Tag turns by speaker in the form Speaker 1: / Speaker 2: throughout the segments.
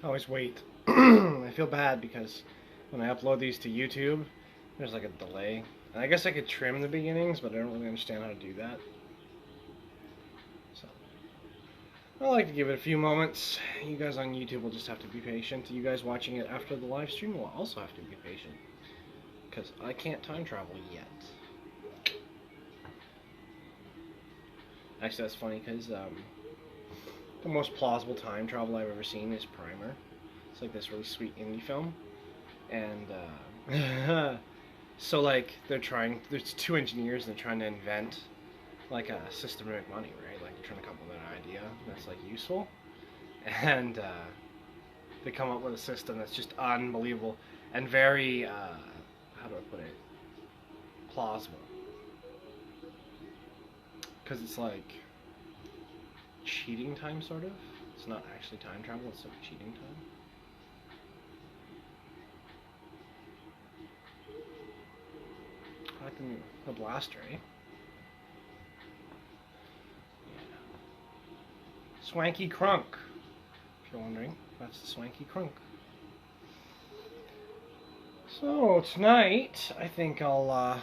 Speaker 1: I always wait. I feel bad because when I upload these to YouTube, there's like a delay. And I guess I could trim the beginnings, but I don't really understand how to do that. So I like to give it a few moments. You guys on YouTube will just have to be patient. You guys watching it after the live stream will also have to be patient, because I can't time travel yet. Actually, that's funny because the most plausible time travel I've ever seen is Primer. It's like this really sweet indie film, and so like there's two engineers and they're trying to invent like a system to make money, right? Like they're trying to come up with an idea that's like useful, and they come up with a system that's just unbelievable and very how do I put it, plausible, because it's like cheating time, sort of. It's not actually time travel, it's like cheating time. I like the blaster, eh? Yeah. Swanky Crunk. If you're wondering, that's the Swanky Crunk. So tonight, I think I'll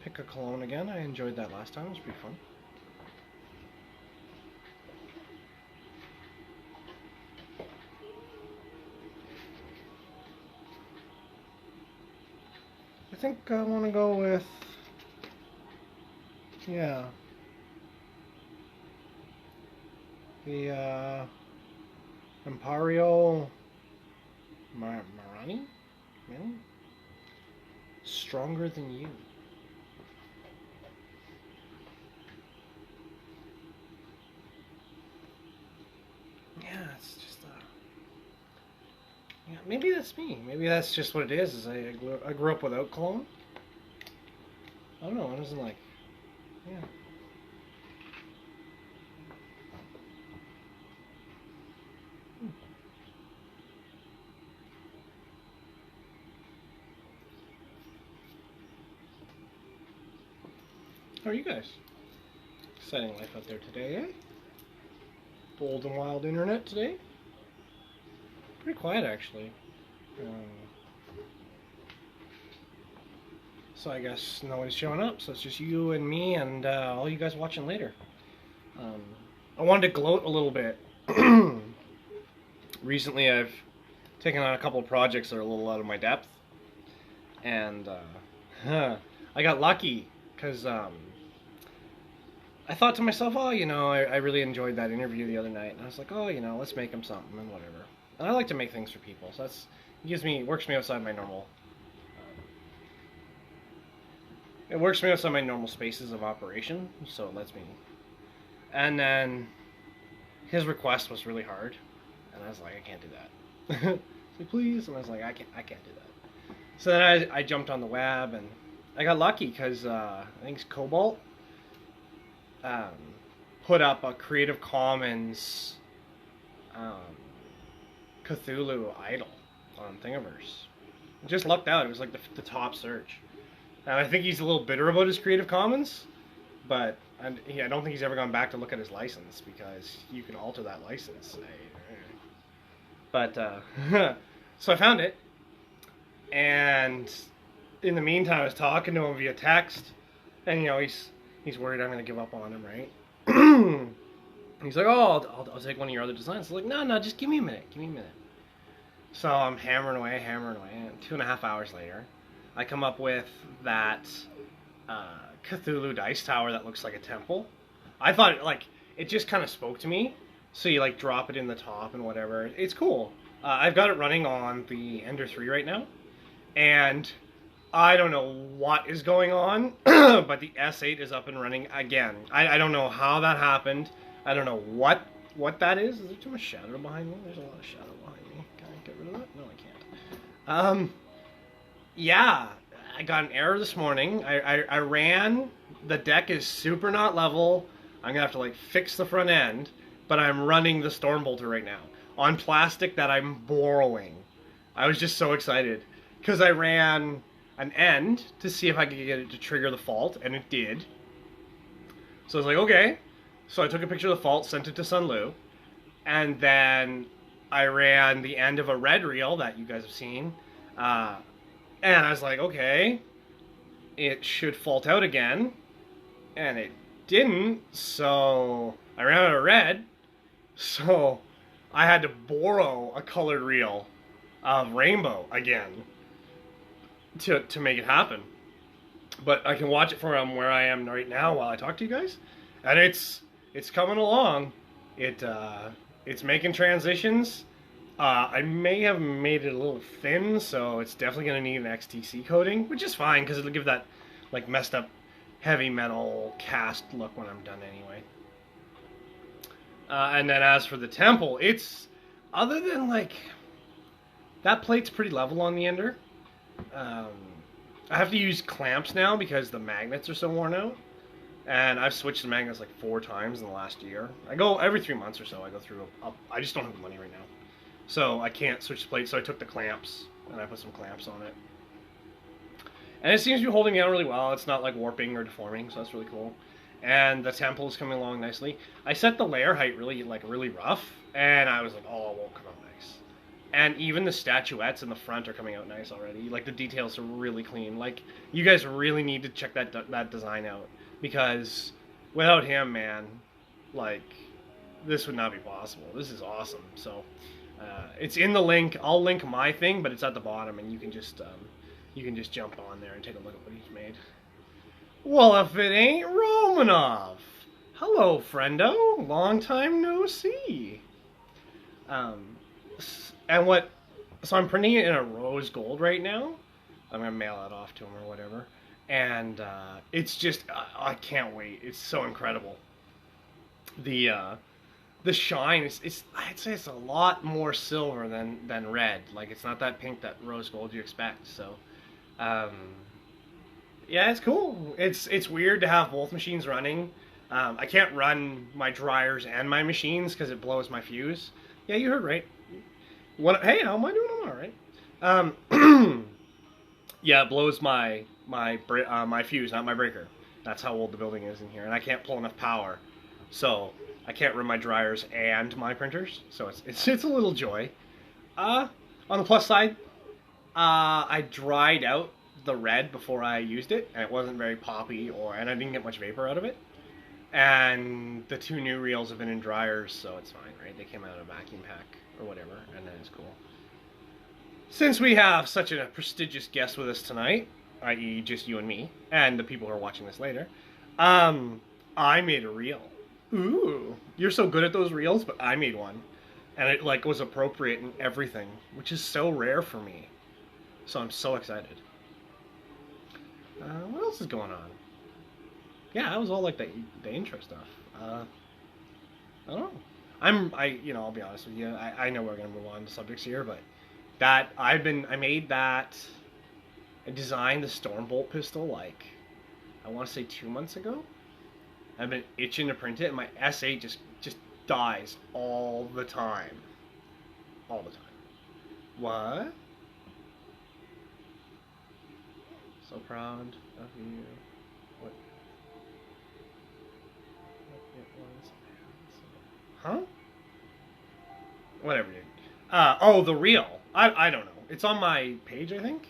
Speaker 1: pick a cologne again. I enjoyed that last time. It was pretty fun. I think I want to go with, yeah, the Empario Marani? Really? Stronger Than You. Yeah, it's just yeah, maybe that's me. Maybe that's just what it is I grew up without cologne. I don't know. It wasn't like, yeah. How are you guys? Exciting life out there today, eh? Bold and wild internet today. Pretty quiet, actually. So I guess nobody's showing up, so it's just you and me and all you guys watching later. I wanted to gloat a little bit. Recently I've taken on a couple of projects that are a little out of my depth. And I got lucky because I thought to myself, oh, I really enjoyed that interview the other night. And I was like, oh, let's make them something and whatever. And I like to make things for people, so works me outside my normal. It works me outside my normal spaces of operation, so it lets me. And then his request was really hard, and I was like, I can't do that. So please, and I was like, I can't do that. So then I jumped on the web, and I got lucky because I think it's Cobalt put up a Creative Commons Cthulhu idol on Thingiverse. It just lucked out. It was like the top search. And I think he's a little bitter about his Creative Commons, but I don't think he's ever gone back to look at his license because you can alter that license. But so I found it, and in the meantime, I was talking to him via text, and he's worried I'm going to give up on him, right? He's like, oh, I'll take one of your other designs. I was like, no, just give me a minute. So I'm hammering away, and 2.5 hours later, I come up with that Cthulhu dice tower that looks like a temple. I thought it just kind of spoke to me. So you drop it in the top and whatever. It's cool. I've got it running on the Ender 3 right now, and I don't know what is going on, but the S8 is up and running again. I don't know how that happened. I don't know what that is. Is there too much shadow behind me? There's a lot of shadow behind me. Can I get rid of that? No, I can't. Yeah, I got an error this morning. I ran. The deck is super not level. I'm gonna have to fix the front end, but I'm running the Stormbolter right now on plastic that I'm borrowing. I was just so excited because I ran an end to see if I could get it to trigger the fault, and it did. So I was like, okay. So I took a picture of the fault, sent it to Sunlu, and then I ran the end of a red reel that you guys have seen, uh, and I was like, okay, it should fault out again, and it didn't. So I ran out of red. So I had to borrow a colored reel of rainbow again to make it happen. But I can watch it from where I am right now while I talk to you guys, and it's coming along. It's making transitions. I may have made it a little thin, so it's definitely going to need an XTC coating, which is fine because it'll give that like messed up heavy metal cast look when I'm done anyway. And then as for the temple, it's other than like that plate's pretty level on the ender. I have to use clamps now because the magnets are so worn out. And I've switched the magnets like 4 times in the last year. I go every 3 months or so. I go through. I just don't have the money right now, so I can't switch the plate. So I took the clamps and I put some clamps on it, and it seems to be holding down really well. It's not like warping or deforming, so that's really cool. And the temple is coming along nicely. I set the layer height really rough, and I was like, oh, it won't come out nice. And even the statuettes in the front are coming out nice already. Like the details are really clean. Like you guys really need to check that design out. Because without him, man, like, this would not be possible. This is awesome. So, it's in the link. I'll link my thing, but it's at the bottom, and you can just jump on there and take a look at what he's made. Well, if it ain't Romanov. Hello, friendo. Long time no see. And what? So I'm printing it in a rose gold right now. I'm gonna mail it off to him or whatever. And it's just, I can't wait. It's so incredible. The shine I'd say it's a lot more silver than red. Like it's not that pink, that rose gold you expect. So, yeah, it's cool. It's weird to have both machines running. I can't run my dryers and my machines because it blows my fuse. Yeah, you heard right. Hey, how am I doing? I'm all right. Yeah, it blows my fuse, not my breaker. That's how old the building is in here, and I can't pull enough power, so I can't run my dryers and my printers. So it's a little joy. On the plus side, I dried out the red before I used it, and it wasn't very poppy, and I didn't get much vapor out of it. And the 2 new reels have been in dryers, so it's fine, right? They came out of a vacuum pack or whatever, and then it's cool. Since we have such a prestigious guest with us tonight, i.e. just you and me, and the people who are watching this later, I made a reel. Ooh, you're so good at those reels, but I made one. And it like was appropriate in everything, which is so rare for me. So I'm so excited. What else is going on? Yeah, that was all like the intro stuff. I don't know. I'll be honest with you. I know we're gonna move on to subjects here, but I designed the Stormbolt pistol like, I want to say 2 months ago. I've been itching to print it, and my S8 just dies all the time. All the time. What? So proud of you. What? It was. Huh? Whatever, dude. The reel. I don't know. It's on my page, I think.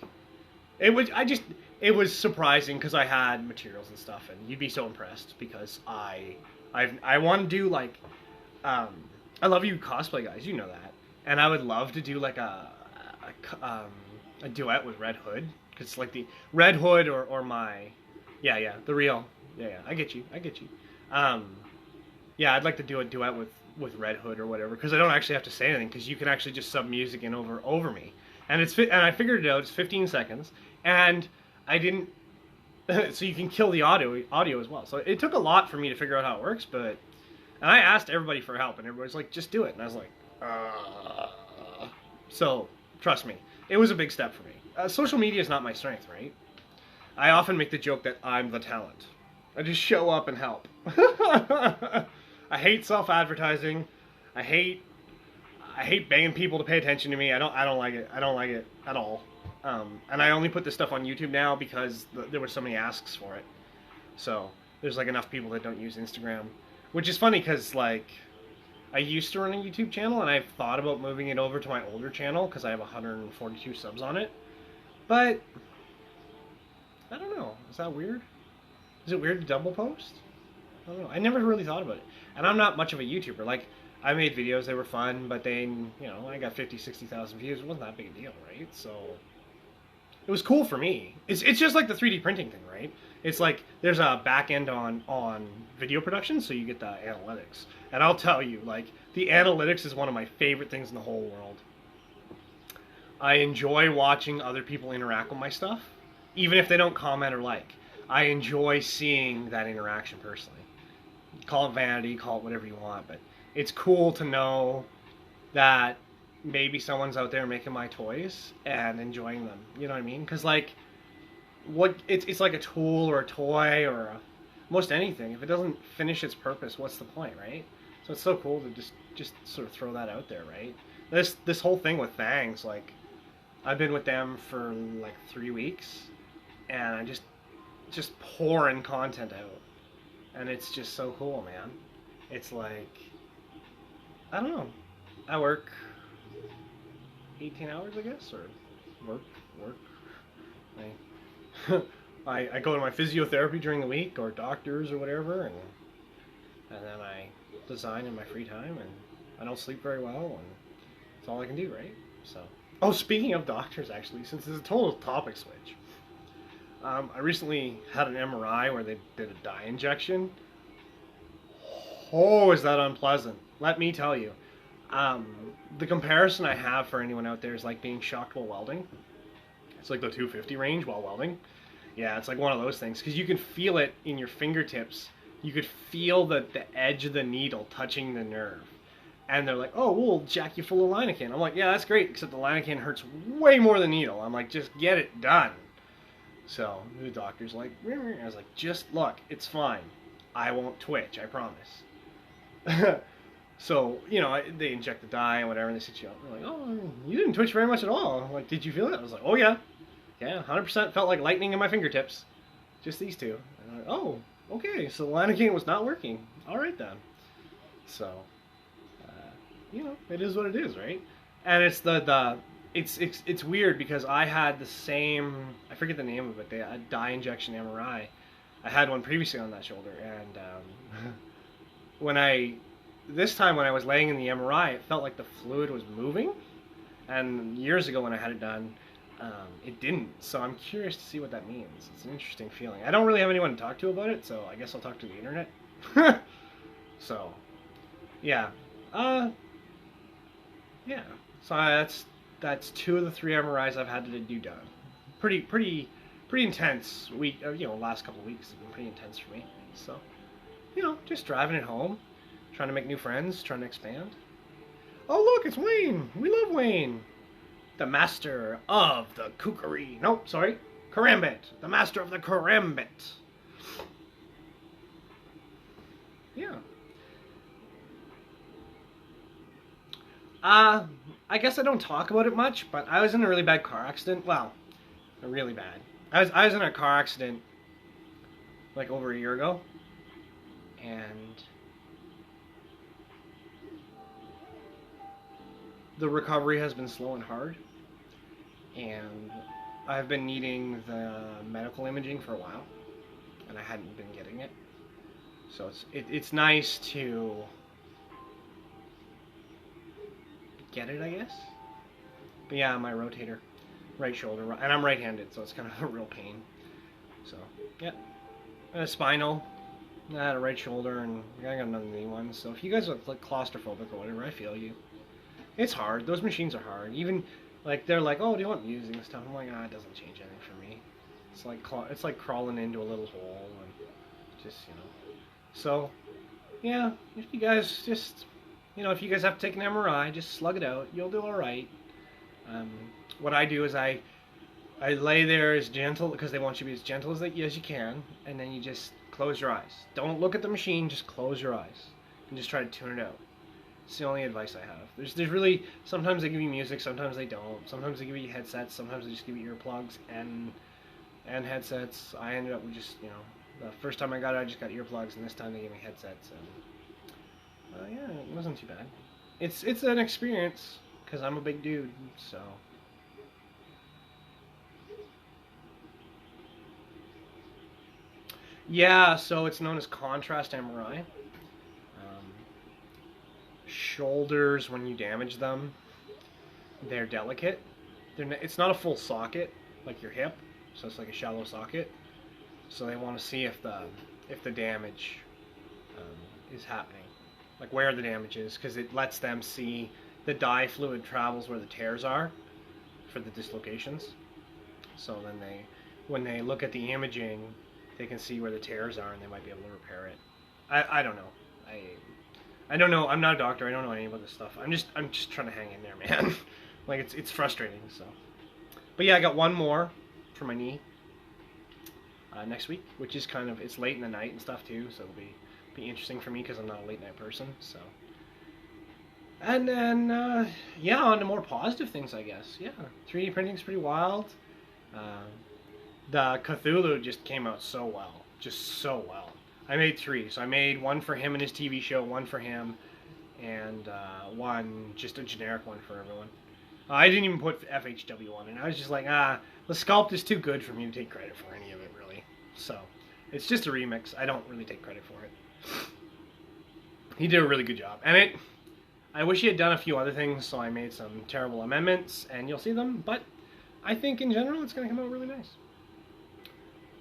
Speaker 1: It was surprising because I had materials and stuff, and you'd be so impressed because I want to do like, I love you cosplay guys, you know that, and I would love to do like a duet with Red Hood, because like the Red Hood or my, the real, I get you. Yeah, I'd like to do a duet with Red Hood or whatever, because I don't actually have to say anything, because you can actually just sub music in over me. And I figured it out. It's 15 seconds, and I didn't. So you can kill the audio as well. So it took a lot for me to figure out how it works. And I asked everybody for help, and everybody's like, "Just do it." And I was like, So trust me, it was a big step for me. Social media is not my strength, right? I often make the joke that I'm the talent. I just show up and help. I hate self-advertising. I hate begging people to pay attention to me. I don't like it. I don't like it at all. And I only put this stuff on YouTube now because there were so many asks for it. So there's like enough people that don't use Instagram, which is funny because like I used to run a YouTube channel, and I've thought about moving it over to my older channel because I have 142 subs on it. But I don't know. Is that weird? Is it weird to double post? I don't know. I never really thought about it. And I'm not much of a YouTuber. Like, I made videos, they were fun, but then, I got 50, 60,000 views. It wasn't that big a deal, right? So, it was cool for me. It's just like the 3D printing thing, right? It's like there's a back end on video production, so you get the analytics. And I'll tell you, like, the analytics is one of my favorite things in the whole world. I enjoy watching other people interact with my stuff, even if they don't comment or like. I enjoy seeing that interaction personally. Call it vanity, call it whatever you want, but it's cool to know that maybe someone's out there making my toys and enjoying them. You know what I mean? Because like, it's like a tool or a toy or most anything. If it doesn't finish its purpose, what's the point, right? So it's so cool to just sort of throw that out there, right? This whole thing with Fangs, like, I've been with them for like 3 weeks, and I just pouring content out, and it's just so cool, man. It's like, I don't know. I work 18 hours, I guess, or work. I go to my physiotherapy during the week, or doctors or whatever, and then I design in my free time, and I don't sleep very well, and it's all I can do, right? So, oh, speaking of doctors, actually, since it's a total topic switch, I recently had an MRI where they did a dye injection. Oh, is that unpleasant? Let me tell you. The comparison I have for anyone out there is like being shocked while welding. It's like the 250 range while welding. Yeah, it's like one of those things, because you can feel it in your fingertips. You could feel the edge of the needle touching the nerve. And they're like, oh, we'll jack you full of lidocaine. I'm like, yeah, that's great, except the lidocaine hurts way more than needle. I'm like, just get it done. So the doctor's like, I was like, just look, it's fine. I won't twitch, I promise. So, they inject the dye and whatever, and they sit you up. They're like, oh, you didn't twitch very much at all. I'm like, did you feel it? I was like, oh yeah. Yeah, 100% felt like lightning in my fingertips. Just these two. And I'm like, oh, okay, so the lidocaine was not working. All right then. So, it is what it is, right? And it's it's weird because I had the same, I forget the name of it, a dye injection MRI. I had one previously on that shoulder, and this time when I was laying in the MRI, it felt like the fluid was moving, and years ago when I had it done, it didn't. So I'm curious to see what that means. It's an interesting feeling. I don't really have anyone to talk to about it, so I guess I'll talk to the internet. So, yeah. Yeah. So that's 2 of the 3 MRIs I've had to do done. Pretty intense week. Last couple of weeks have been pretty intense for me. So, just driving it home, trying to make new friends, trying to expand. Oh look, it's Wayne. We love Wayne, the master of the kookery. Nope, sorry, karambit. The master of the karambit. Yeah. I guess I don't talk about it much, but I was in a really bad car accident. Well, really bad. I was in a car accident like over a year ago, and the recovery has been slow and hard, and I've been needing the medical imaging for a while, and I hadn't been getting it. So it's nice to get it, I guess. But yeah, my rotator, right shoulder, and I'm right-handed, so it's kind of a real pain. So yeah, and a spinal, I had a right shoulder, and I got another knee one. So if you guys are like claustrophobic or whatever, I feel you. It's hard. Those machines are hard. Even like they're like, oh, do you want music and stuff? I'm like, it doesn't change anything for me. It's like crawling into a little hole, and just So yeah, if you guys just if you guys have to take an MRI, just slug it out. You'll do all right. What I do is I lay there as gentle, because they want you to be as gentle as you can, and then you just close your eyes. Don't look at the machine. Just close your eyes and just try to tune it out. It's the only advice I have. There's really, sometimes they give you music, sometimes they don't. Sometimes they give you headsets, sometimes they just give you earplugs and headsets. I ended up with just the first time I got it, I just got earplugs, and this time they gave me headsets. And Yeah, it wasn't too bad. It's an experience because I'm a big dude, so. Yeah, so it's known as contrast MRI. Shoulders, when you damage them, they're delicate. It's not a full socket like your hip, so it's like a shallow socket. So they want to see if the damage is happening, like where the damage is, because it lets them see the dye fluid travels where the tears are for the dislocations. So then when they look at the imaging, they can see where the tears are and they might be able to repair it. I don't know. I don't know. I'm not a doctor. I don't know any about this stuff. I'm just trying to hang in there, man. Like it's frustrating. So, but yeah, I got one more for my knee next week, which is it's late in the night and stuff too. So it'll be interesting for me because I'm not a late night person. So, and then yeah, on to more positive things, I guess. Yeah, 3D printing's pretty wild. The Cthulhu just came out so well, just so well. I made 3, so I made one for him and his TV show, one for him, and one, just a generic one for everyone. I didn't even put FHW on it. I was just like, the sculpt is too good for me to take credit for any of it, really. So, it's just a remix. I don't really take credit for it. He did a really good job. And I wish he had done a few other things, so I made some terrible amendments, and you'll see them, but I think in general it's going to come out really nice.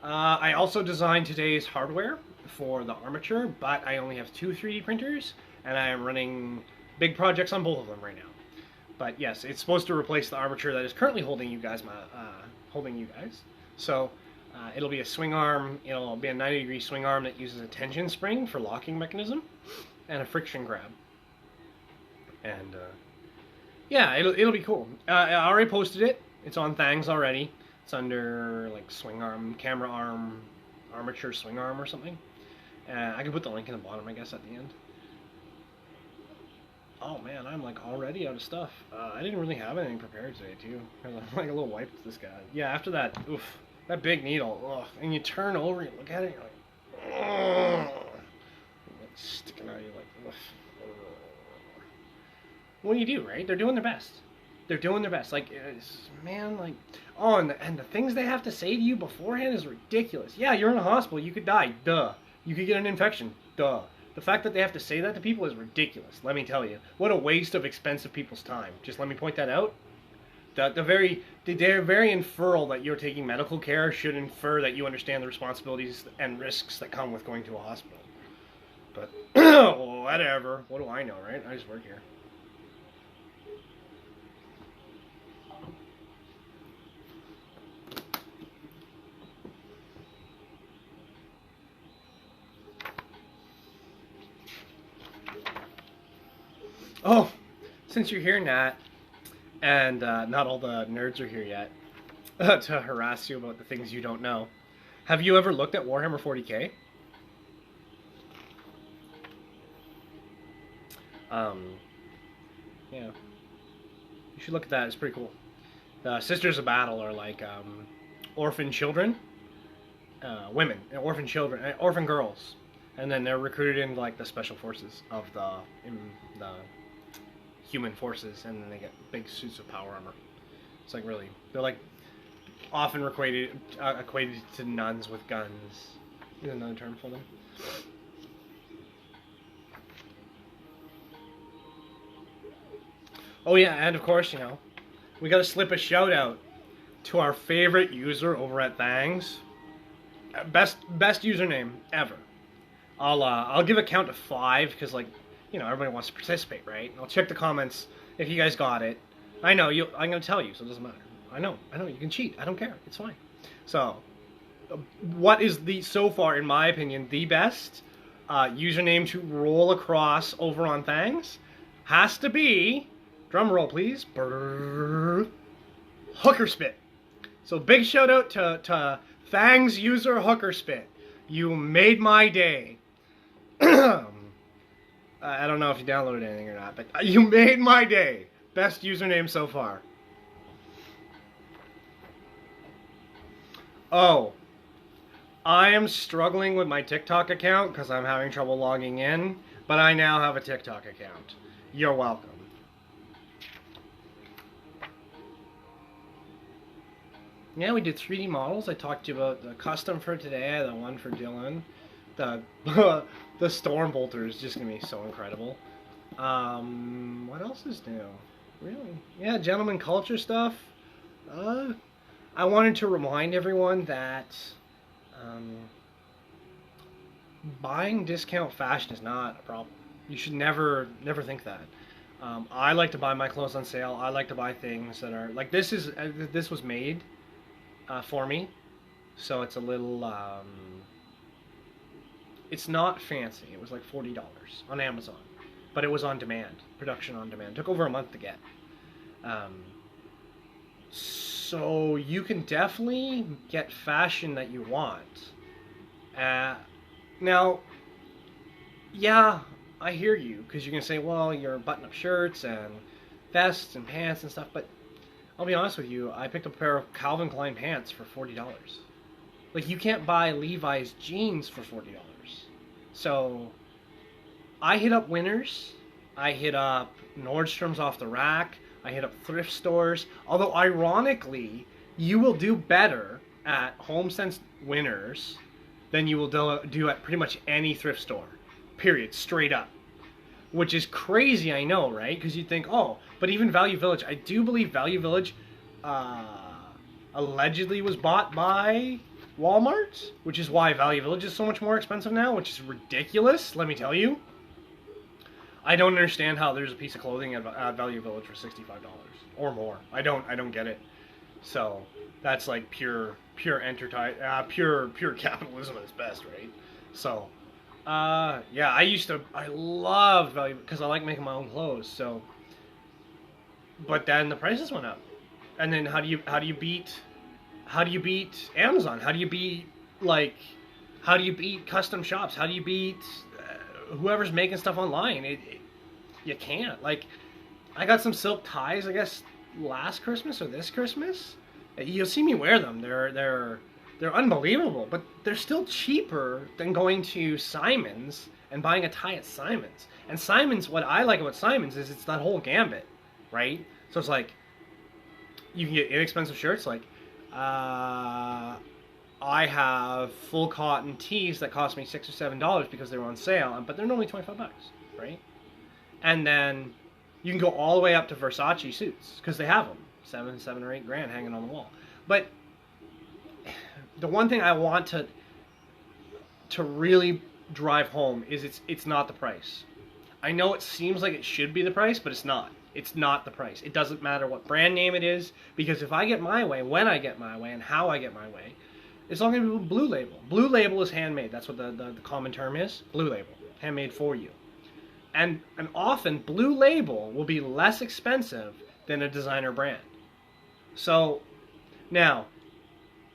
Speaker 1: I also designed today's hardware for the armature, but I only have 2 3D printers, and I am running big projects on both of them right now. But yes, it's supposed to replace the armature that is currently holding you guys. So it'll be a swing arm. It'll be a 90-degree swing arm that uses a tension spring for locking mechanism, and a friction grab. And yeah, it'll be cool. I already posted it. It's on Thangs already. It's under like swing arm, camera arm, armature swing arm or something. I can put the link in the bottom, I guess, at the end. Oh man, I'm like already out of stuff. I didn't really have anything prepared today, too. I'm like a little wiped with this guy. Yeah, after that, oof, that big needle, ugh, and you turn over, you look at it, you're like, ugh. It's sticking out, you're like, ugh. What do you do, right? They're doing their best. They're doing their best. Like, man, like, oh, and the things they have to say to you beforehand is ridiculous. Yeah, you're in a hospital, you could die, duh. You could get an infection, duh. The fact that they have to say that to people is ridiculous, let me tell you. What a waste of expensive people's time. Just let me point that out. The very inferral that you're taking medical care should infer that you understand the responsibilities and risks that come with going to a hospital. But, whatever. What do I know, right? I just work here. Oh, since you're here, Nat, and not all the nerds are here yet, to harass you about the things you don't know, have you ever looked at Warhammer 40k? Yeah. You should look at that, it's pretty cool. The Sisters of Battle are like orphan children, women, orphan children, orphan girls, and then they're recruited into like the special forces of the human forces, and then they get big suits of power armor. It's like really, they're like often equated to nuns with guns. Is another term for them. Oh yeah, and of course, you know, we gotta slip a shout out to our favorite user over at Thangs. Best username ever. I'll give a count of 5 because, like, you know, everybody wants to participate, right? I'll check the comments if you guys got it. I know you. I'm gonna tell you, so it doesn't matter. I know. You can cheat. I don't care. It's fine. So, what is so far, in my opinion, the best username to roll across over on Thangs? Has to be, drum roll please, Hookerspit. So big shout out to Thangs user Hookerspit. You made my day. I don't know if you downloaded anything or not, but you made my day. Best username so far. Oh, I am struggling with my TikTok account because I'm having trouble logging in. But I now have a TikTok account. You're welcome. Yeah, we did 3D models. I talked to you about the custom for today, the one for Dylan. The the Storm Bolter is just gonna be so incredible. What else is new? Really? Yeah, gentleman culture stuff. I wanted to remind everyone that buying discount fashion is not a problem. You should never think that. I like to buy my clothes on sale. I like to buy things that are like this was made for me, so it's a little it's not fancy. It was like $40 on Amazon, but it was on demand, production on demand. It took over a month to get. So you can definitely get fashion that you want. Now, yeah, I hear you, because you're going to say, well, you're button-up shirts and vests and pants and stuff, but I'll be honest with you, I picked up a pair of Calvin Klein pants for $40. Like, you can't buy Levi's jeans for $40. So, I hit up Winners, I hit up Nordstrom's Off the Rack, I hit up thrift stores, although ironically, you will do better at HomeSense Winners than you will do at pretty much any thrift store. Period. Straight up. Which is crazy, I know, right? Because you'd think, oh, but even Value Village, I do believe Value Village allegedly was bought by Walmart, which is why Value Village is so much more expensive now, which is ridiculous, let me tell you. I don't understand how there's a piece of clothing at Value Village for $65 or more. I don't get it. So that's like pure capitalism at its best, right? So, yeah, I love Value because I like making my own clothes. So, but then the prices went up, and then how do you beat Amazon? How do you beat custom shops? How do you beat whoever's making stuff online? You can't. Like, I got some silk ties, I guess, last Christmas or this Christmas. You'll see me wear them. They're unbelievable, but they're still cheaper than going to Simon's and buying a tie at Simon's. And Simon's, what I like about Simon's is it's that whole gambit, right? So it's like you can get inexpensive shirts. Like I have full cotton tees that cost me $6 or $7 because they were on sale, but they're normally $25, right? And then you can go all the way up to Versace suits because they have them. $7 or $8 grand hanging on the wall. But the one thing I want to really drive home is it's not the price. I know it seems like it should be the price, but it's not. It's not the price. It doesn't matter what brand name it is, because if I get my way, when I get my way, and how I get my way, it's all going to be Blue Label. Blue Label is handmade. That's what the common term is. Blue Label. Handmade for you. And often, Blue Label will be less expensive than a designer brand. So, now,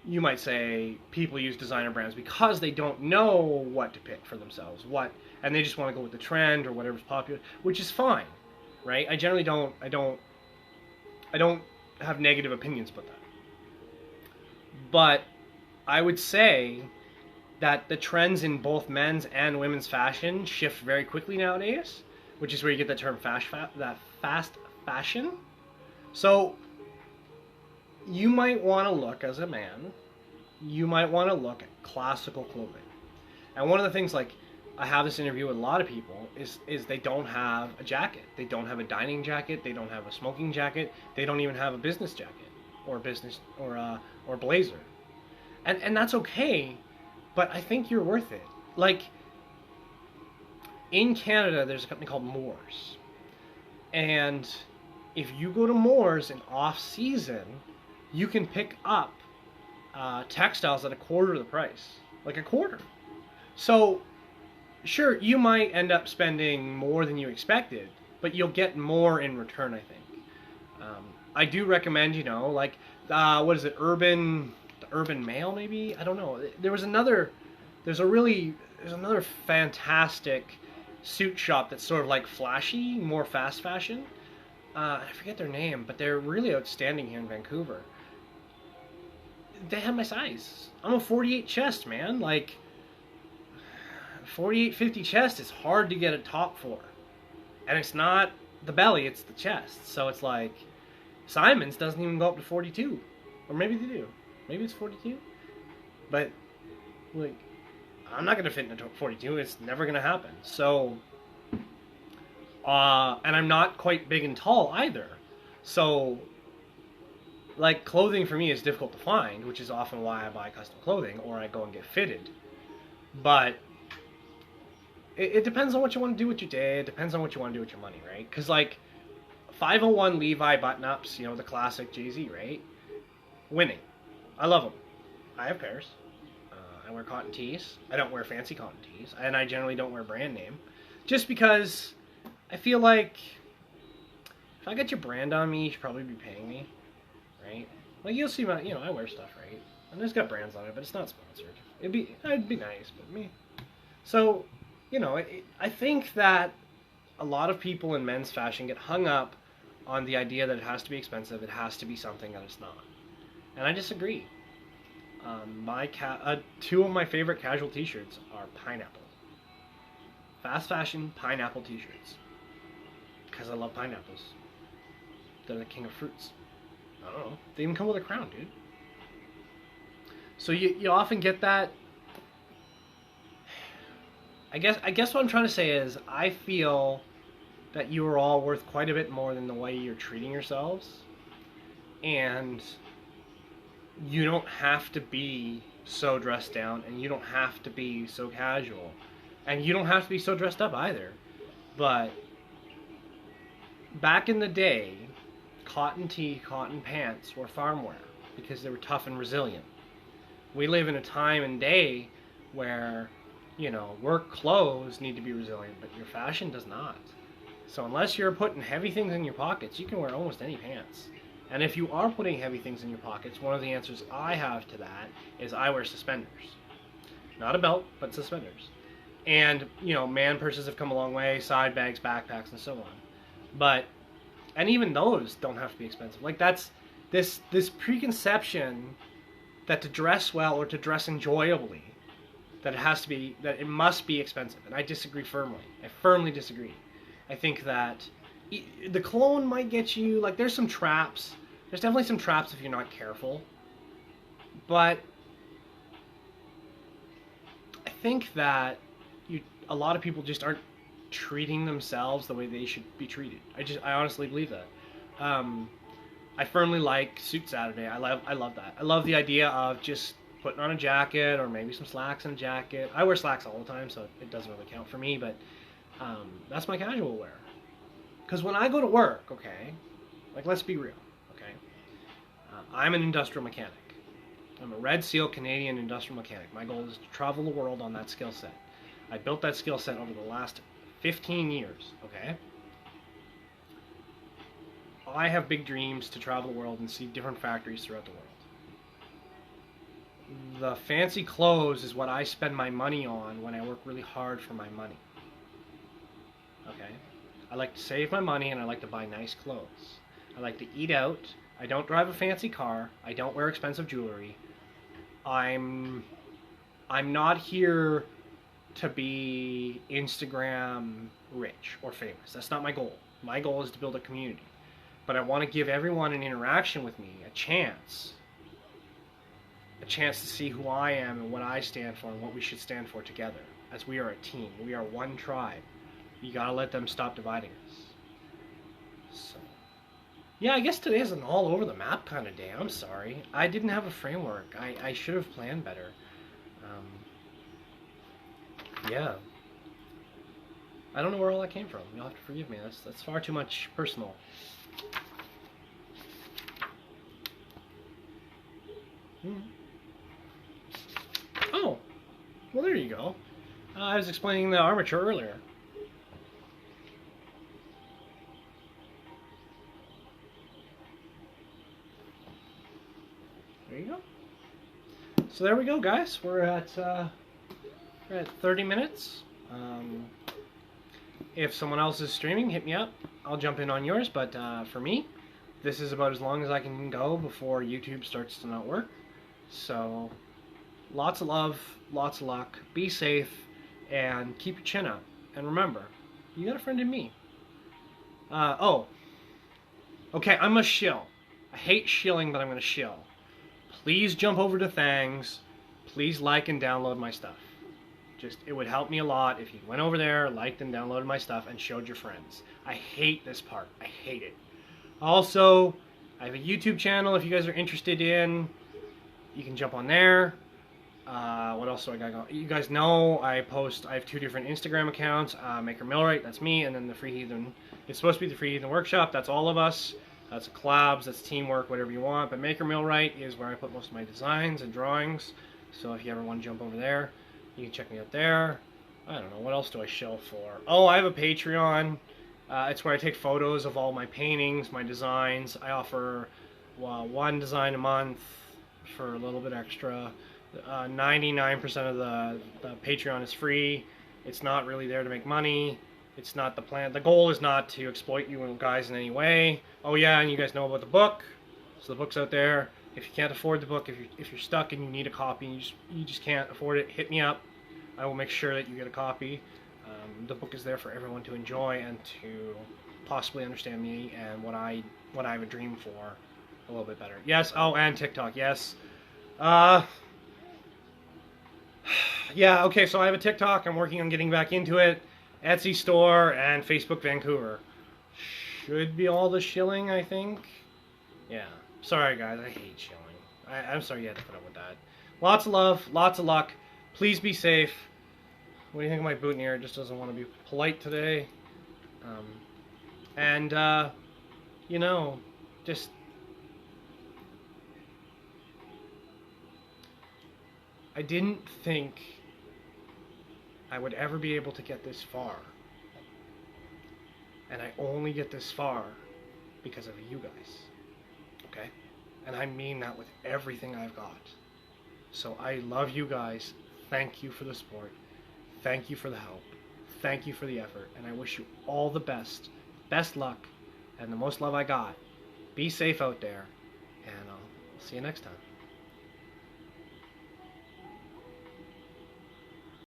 Speaker 1: you might say people use designer brands because they don't know what to pick for themselves, and they just want to go with the trend or whatever's popular, which is fine, right? I generally don't have negative opinions about that. But I would say that the trends in both men's and women's fashion shift very quickly nowadays, which is where you get the term fast fashion. So you might want to look, as a man, you might want to look at classical clothing. And one of the things, like, I have this interview with a lot of people, is they don't have a jacket. They don't have a dining jacket. They don't have a smoking jacket. They don't even have a business jacket or blazer. And that's okay, but I think you're worth it. Like, in Canada, there's a company called Moores. And if you go to Moores in off-season, you can pick up textiles at a quarter of the price. Like a quarter. So, sure, you might end up spending more than you expected, but you'll get more in return, I think. I do recommend, like, what is it, the Urban Mail, maybe? I don't know. There's another fantastic suit shop that's sort of like flashy, more fast fashion. I forget their name, but they're really outstanding here in Vancouver. They have my size. I'm a 48 chest, man. Like, 48-50 chest is hard to get a top for. And it's not the belly, it's the chest. So it's like, Simon's doesn't even go up to 42. Or maybe they do. Maybe it's 42. But, like, I'm not going to fit into 42. It's never going to happen. So, and I'm not quite big and tall either. So, like, clothing for me is difficult to find, which is often why I buy custom clothing or I go and get fitted. But it depends on what you want to do with your day. It depends on what you want to do with your money, right? Because, like, 501 Levi button-ups, you know, the classic Jay-Z, right? Winning. I love them. I have pairs. I wear cotton tees. I don't wear fancy cotton tees. And I generally don't wear brand name. Just because I feel like if I get your brand on me, you should probably be paying me, right? Like, you'll see my, you know, I wear stuff, right? And it's got brands on it, but it's not sponsored. It'd be nice, but me. So, you know, I think that a lot of people in men's fashion get hung up on the idea that it has to be expensive. It has to be something that it's not. And I disagree. Two of my favorite casual t-shirts are pineapple. Fast fashion pineapple t-shirts. Because I love pineapples. They're the king of fruits. I don't know. They even come with a crown, dude. So you often get that. I guess what I'm trying to say is I feel that you are all worth quite a bit more than the way you're treating yourselves. And you don't have to be so dressed down, and you don't have to be so casual, and you don't have to be so dressed up either. But back in the day, cotton tee, cotton pants were farm wear because they were tough and resilient. We live in a time and day where, you know, work clothes need to be resilient, but your fashion does not. So unless you're putting heavy things in your pockets, you can wear almost any pants. And if you are putting heavy things in your pockets, one of the answers I have to that is I wear suspenders. Not a belt, but suspenders. And, you know, man purses have come a long way, side bags, backpacks, and so on. And even those don't have to be expensive. Like, that's this preconception that to dress well or to dress enjoyably, that it must be expensive. And I disagree firmly. I firmly disagree. I think that the cologne might get you, like, there's some traps. There's definitely some traps if you're not careful. But I think that a lot of people just aren't treating themselves the way they should be treated. I honestly believe that. I firmly like Suit Saturday. I love that. I love the idea of just putting on a jacket or maybe some slacks and a jacket. I wear slacks all the time, so it doesn't really count for me, but that's my casual wear. Because when I go to work, okay, like, let's be real, okay, I'm an industrial mechanic. I'm a Red Seal Canadian industrial mechanic. My goal is to travel the world on that skill set. I built that skill set over the last 15 years, okay? I have big dreams to travel the world and see different factories throughout the world. The fancy clothes is what I spend my money on when I work really hard for my money. Okay? I like to save my money and I like to buy nice clothes. I like to eat out. I don't drive a fancy car. I don't wear expensive jewelry. I'm not here to be Instagram rich or famous. That's not my goal. My goal is to build a community. But I want to give everyone an interaction with me, a chance to see who I am and what I stand for and what we should stand for together, as we are a team. We are one tribe. You gotta let them stop dividing us. So, yeah, I guess today is an all over the map kind of day. I'm sorry. I didn't have a framework. I should have planned better. Yeah. I don't know where all that came from. You'll have to forgive me. That's far too much personal. Oh, well, there you go. I was explaining the armature earlier. There you go. So there we go, guys. We're at 30 minutes. If someone else is streaming, hit me up. I'll jump in on yours. But for me, this is about as long as I can go before YouTube starts to not work. So lots of love, lots of luck. Be safe. and keep your chin up. And remember, you got a friend in me. Oh, okay, I'm a shill. I hate shilling, but I'm going to shill. Please jump over to Thangs. Please like and download my stuff. Just, it would help me a lot if you went over there, liked and downloaded my stuff, and showed your friends. I hate this part. I hate it. Also, I have a YouTube channel if you guys are interested in. You can jump on there. What else do I got going? You guys know I have 2 different Instagram accounts. Maker Millwright, that's me, and then the Free Heathen. It's supposed to be the Free Heathen Workshop. That's all of us. That's collabs, that's teamwork, whatever you want. But Maker Millwright is where I put most of my designs and drawings. So if you ever want to jump over there, you can check me out there. I don't know, what else do I shill for? Oh, I have a Patreon. It's where I take photos of all my paintings, my designs. I offer 1 design a month for a little bit extra. 99% of the Patreon is free. It's not really there to make money. It's not the plan. The goal is not to exploit you guys in any way. Oh yeah, and you guys know about the book. So the book's out there. If you can't afford the book, if you're stuck and you need a copy, and you just can't afford it, hit me up. I will make sure that you get a copy. The book is there for everyone to enjoy and to possibly understand me and what I have a dream for a little bit better. Yes. Oh, and TikTok. Yes. Yeah. Okay. So I have a TikTok. I'm working on getting back into it. Etsy store and Facebook Vancouver. Should be all the shilling, I think. Yeah. Sorry, guys. I hate shilling. I'm sorry you had to put up with that. Lots of love. Lots of luck. Please be safe. What do you think of my boutonniere? It just doesn't want to be polite today. You know, just... I didn't think I would ever be able to get this far. And I only get this far because of you guys. Okay? And I mean that with everything I've got. So I love you guys. Thank you for the support. Thank you for the help. Thank you for the effort. And I wish you all the best. Best luck. And the most love I got. Be safe out there. And I'll see you next time.